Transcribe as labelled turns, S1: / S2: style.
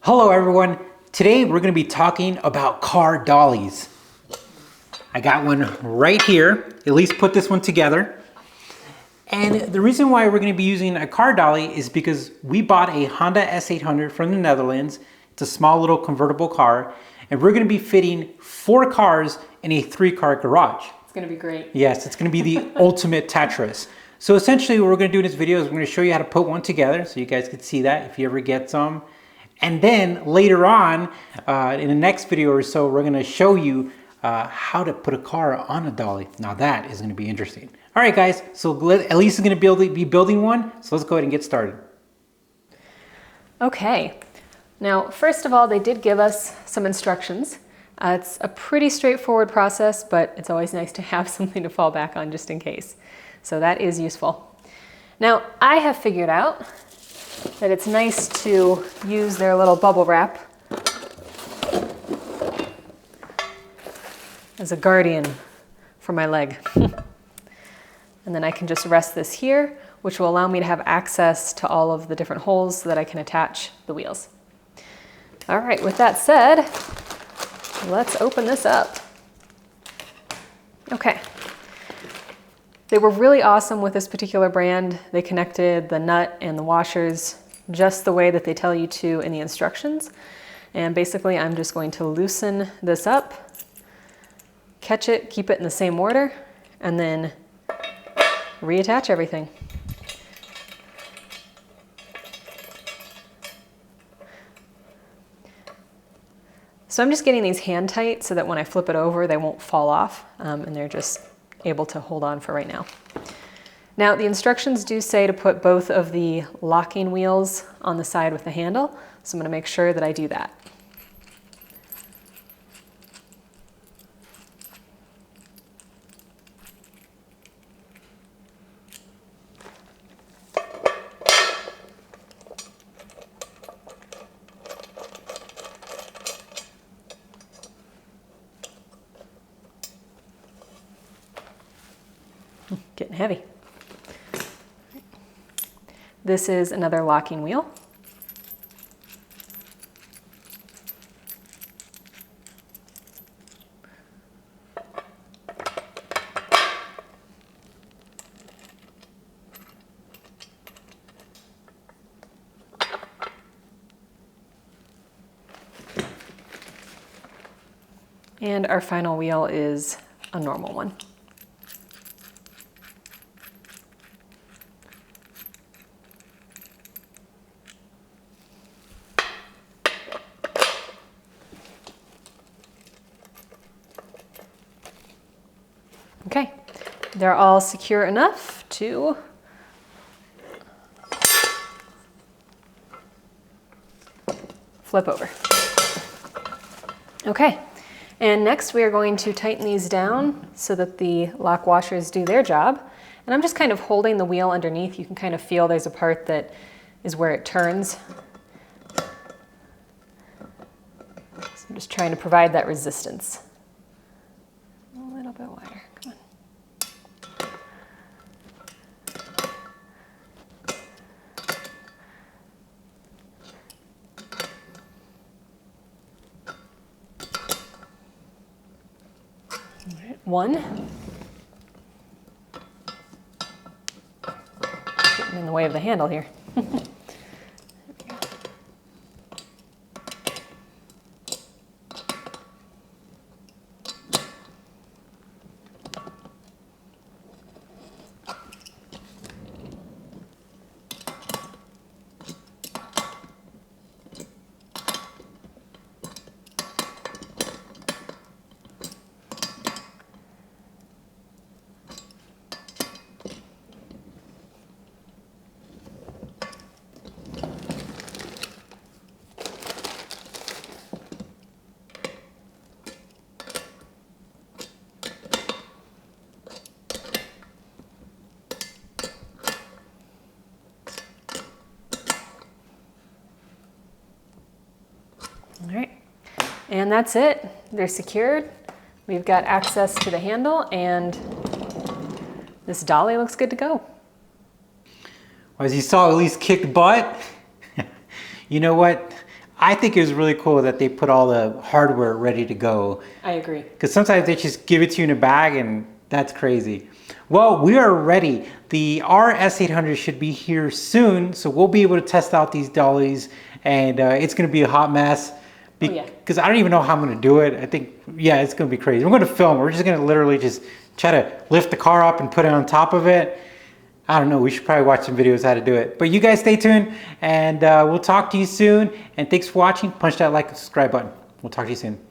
S1: Hello everyone. Today we're going to be talking about car dollies. I got one right here. At least put this one together. And the reason why we're going to be using a car dolly is because we bought a Honda S800 from the Netherlands. It's a small little convertible car. And we're going to be fitting 4 cars in a 3-car garage.
S2: It's going to be great.
S1: Yes, it's going to be the ultimate Tetris. So essentially what we're going to do in this video is we're going to show you how to put one together so you guys can see that if you ever get some. And then later on, in the next video or so, we're going to show you how to put a car on a dolly. Now that is going to be interesting. All right, guys, so Elise is going to be building one. So let's go ahead and get started.
S2: Okay. Now, first of all, they did give us some instructions. It's a pretty straightforward process, but it's always nice to have something to fall back on just in case. So that is useful. Now, I have figured out that it's nice to use their little bubble wrap as a guardian for my leg. And then I can just rest this here, which will allow me to have access to all of the different holes so that I can attach the wheels. All right, with that said, let's open this up. Okay. They were really awesome with this particular brand. They connected the nut and the washers just the way that they tell you to in the instructions. And basically I'm just going to loosen this up, catch it, keep it in the same order, and then reattach everything. So I'm just getting these hand tight so that when I flip it over, they won't fall off, and they're just able to hold on for right now. Now, the instructions do say to put both of the locking wheels on the side with the handle, so I'm going to make sure that I do that. Getting heavy. This is another locking wheel. And our final wheel is a normal one. Okay, they're all secure enough to flip over. Okay, and next we are going to tighten these down so that the lock washers do their job. And I'm just kind of holding the wheel underneath. You can kind of feel there's a part that is where it turns. So I'm just trying to provide that resistance. A little bit wider. Come on. All right, one. Getting in the way of the handle here. All right, and that's it. They're secured. We've got access to the handle, and this dolly looks good to go.
S1: Well, as you saw, Elise kicked butt. You know what? I think it was really cool that they put all the hardware ready to go.
S2: I agree.
S1: Because sometimes they just give it to you in a bag and that's crazy. Well, we are ready. The S800 should be here soon, so we'll be able to test out these dollies, and it's going to be a hot mess. Because I don't even know how I'm going to do it. I think, yeah, it's going to be crazy. We're going to film. We're just going to literally just try to lift the car up and put it on top of it. I don't know. We should probably watch some videos how to do it. But you guys stay tuned, and we'll talk to you soon. And thanks for watching. Punch that like and subscribe button. We'll talk to you soon.